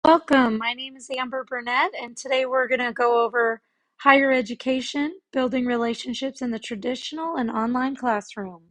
Welcome. My name is Amber Burnett, and today we're going to go over higher education, building relationships in the traditional and online classroom.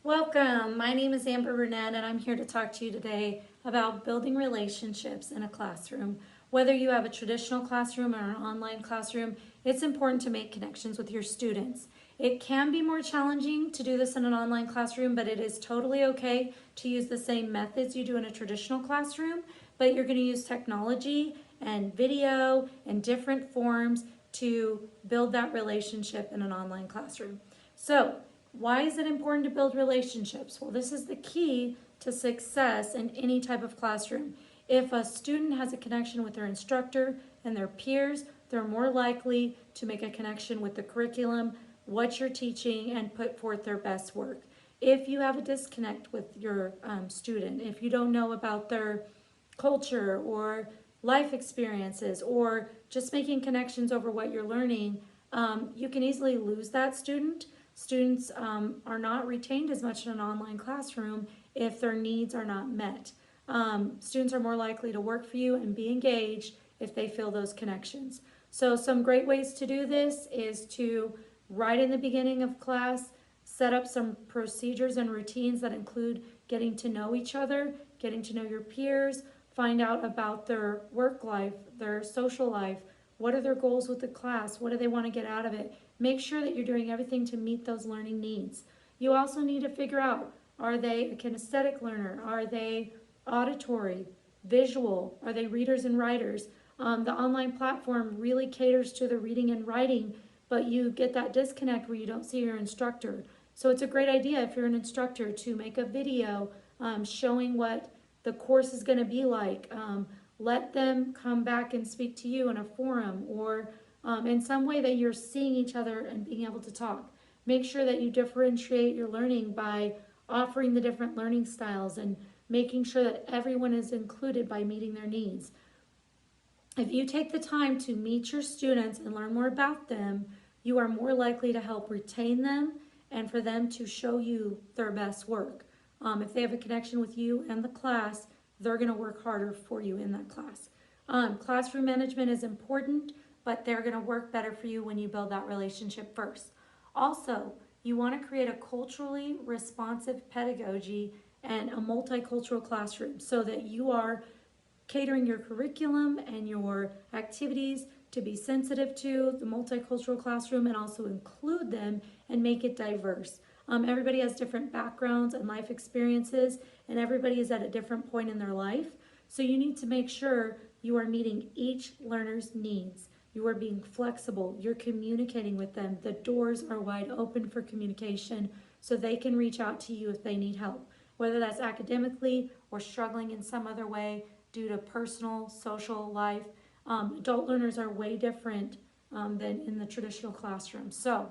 Welcome. My name is Amber Burnett, and I'm here to talk to you today about building relationships in a classroom. Whether you have a traditional classroom or an online classroom, it's important to make connections with your students. It can be more challenging to do this in an online classroom, but it is totally okay to use the same methods you do in a traditional classroom, but you're going to use technology and video and different forms to build that relationship in an online classroom. So, why is it important to build relationships? Well, this is the key to success in any type of classroom. If a student has a connection with their instructor and their peers, they're more likely to make a connection with the curriculum, what you're teaching, and put forth their best work. If you have a disconnect with your student, if you don't know about their culture or life experiences or just making connections over what you're learning, you can easily lose that student. Students are not retained as much in an online classroom if their needs are not met. Students are more likely to work for you and be engaged if they feel those connections. So some great ways to do this is to, right in the beginning of class, set up some procedures and routines that include getting to know each other, getting to know your peers, find out about their work life, their social life, what are their goals with the class, what do they want to get out of it. Make sure that you're doing everything to meet those learning needs. You also need to figure out, are they a kinesthetic learner? Are they auditory, visual? Are they readers and writers? The online platform really caters to the reading and writing, but you get that disconnect where you don't see your instructor. So it's a great idea if you're an instructor to make a video showing what the course is going to be like. Let them come back and speak to you in a forum or in some way that you're seeing each other and being able to talk. Make sure that you differentiate your learning by offering the different learning styles and making sure that everyone is included by meeting their needs. If you take the time to meet your students and learn more about them, you are more likely to help retain them and for them to show you their best work. If they have a connection with you and the class, they're going to work harder for you in that class. Classroom management is important, but they're going to work better for you when you build that relationship first. Also, you want to create a culturally responsive pedagogy and a multicultural classroom so that you are catering your curriculum and your activities to be sensitive to the multicultural classroom and also include them and make it diverse. Everybody has different backgrounds and life experiences, and everybody is at a different point in their life. So you need to make sure you are meeting each learner's needs. You are being flexible. You're communicating with them. The doors are wide open for communication so they can reach out to you if they need help, whether that's academically or struggling in some other way due to personal, social life. Adult learners are way different than in the traditional classroom. So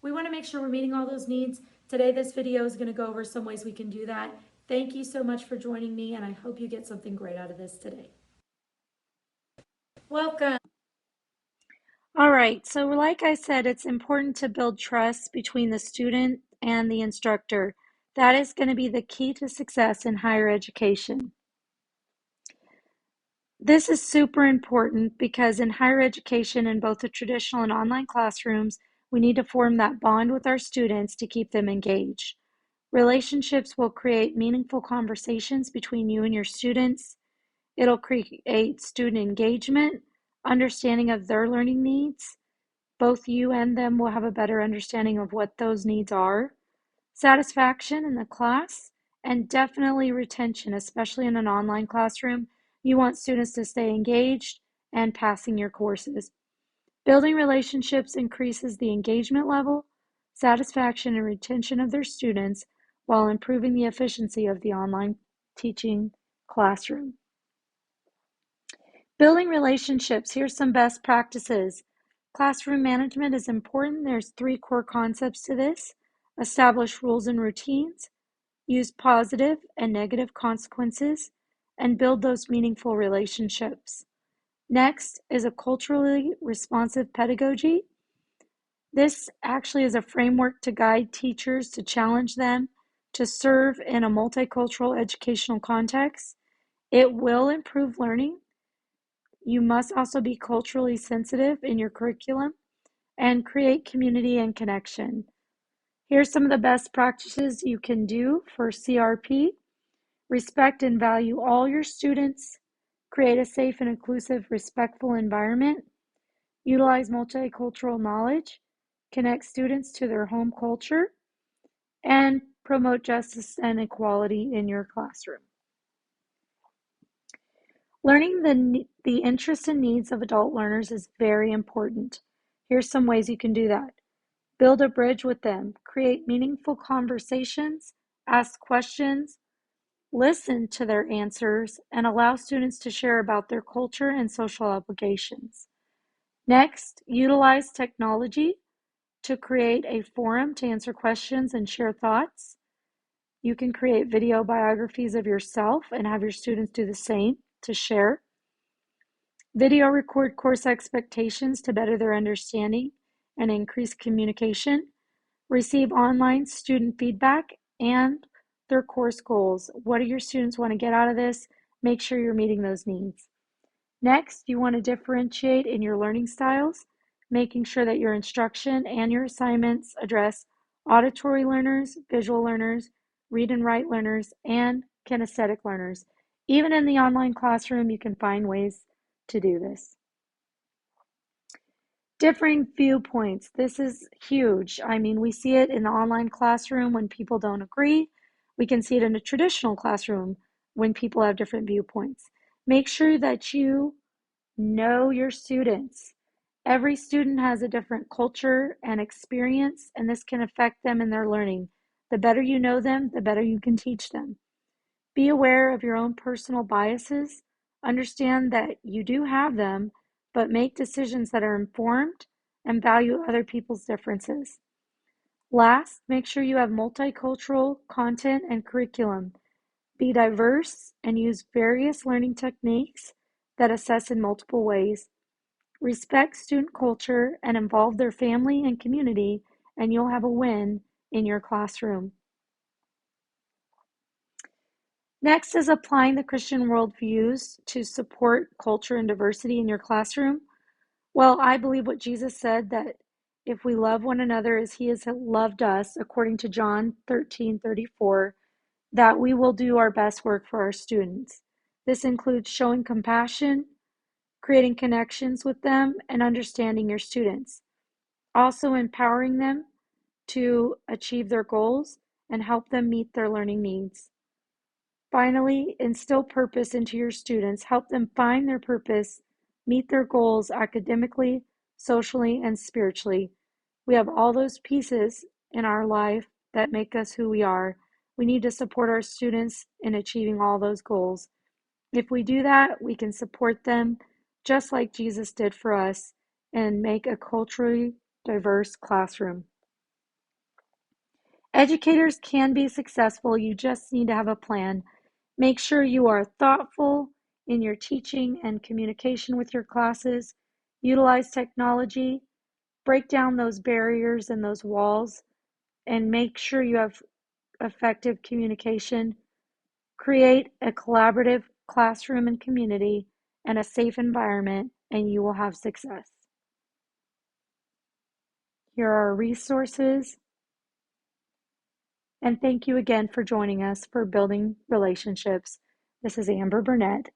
we want to make sure we're meeting all those needs. Today, this video is going to go over some ways we can do that. Thank you so much for joining me, and I hope you get something great out of this today. Welcome. All right, so like I said, it's important to build trust between the student and the instructor. That is going to be the key to success in higher education. This is super important because in higher education, in both the traditional and online classrooms, we need to form that bond with our students to keep them engaged. Relationships will create meaningful conversations between you and your students. It'll create student engagement, understanding of their learning needs. Both you and them will have a better understanding of what those needs are. Satisfaction in the class, and definitely retention, especially in an online classroom. You want students to stay engaged and passing your courses. Building relationships increases the engagement level, satisfaction, and retention of their students while improving the efficiency of the online teaching classroom. Building relationships, here's some best practices. Classroom management is important. There's 3 core concepts to this. Establish rules and routines, use positive and negative consequences, and build those meaningful relationships. Next is a culturally responsive pedagogy. This actually is a framework to guide teachers to challenge them to serve in a multicultural educational context. It will improve learning. You must also be culturally sensitive in your curriculum and create community and connection. Here's some of the best practices you can do for CRP. Respect and value all your students. Create a safe and inclusive, respectful environment. Utilize multicultural knowledge. Connect students to their home culture. And promote justice and equality in your classroom. Learning the interests and needs of adult learners is very important. Here's some ways you can do that. Build a bridge with them. Create meaningful conversations. Ask questions. Listen to their answers and allow students to share about their culture and social obligations. Next, utilize technology to create a forum to answer questions and share thoughts. You can create video biographies of yourself and have your students do the same to share. Video record course expectations to better their understanding and increase communication. Receive online student feedback and their course goals. What do your students want to get out of this? Make sure you're meeting those needs. Next, you want to differentiate in your learning styles, making sure that your instruction and your assignments address auditory learners, visual learners, read and write learners, and kinesthetic learners. Even in the online classroom, you can find ways to do this. Differing viewpoints. This is huge. I mean, we see it in the online classroom when people don't agree. We can see it in a traditional classroom when people have different viewpoints. Make sure that you know your students. Every student has a different culture and experience, and this can affect them in their learning. The better you know them, the better you can teach them. Be aware of your own personal biases. Understand that you do have them, but make decisions that are informed and value other people's differences. Last, make sure you have multicultural content and curriculum. Be diverse and use various learning techniques that assess in multiple ways. Respect student culture and involve their family and community, and you'll have a win in your classroom. Next is applying the Christian worldviews to support culture and diversity in your classroom. Well, I believe what Jesus said, that if we love one another as he has loved us, according to John 13:34, that we will do our best work for our students. This includes showing compassion, creating connections with them, and understanding your students. Also empowering them to achieve their goals and help them meet their learning needs. Finally, instill purpose into your students. Help them find their purpose, meet their goals academically, socially, and spiritually. We have all those pieces in our life that make us who we are. We need to support our students in achieving all those goals. If we do that, we can support them just like Jesus did for us and make a culturally diverse classroom. Educators can be successful. You just need to have a plan. Make sure you are thoughtful in your teaching and communication with your classes. Utilize technology. Break down those barriers and those walls, and make sure you have effective communication. Create a collaborative classroom and community and a safe environment, and you will have success. Here are our resources. And thank you again for joining us for Building Relationships. This is Amber Burnett,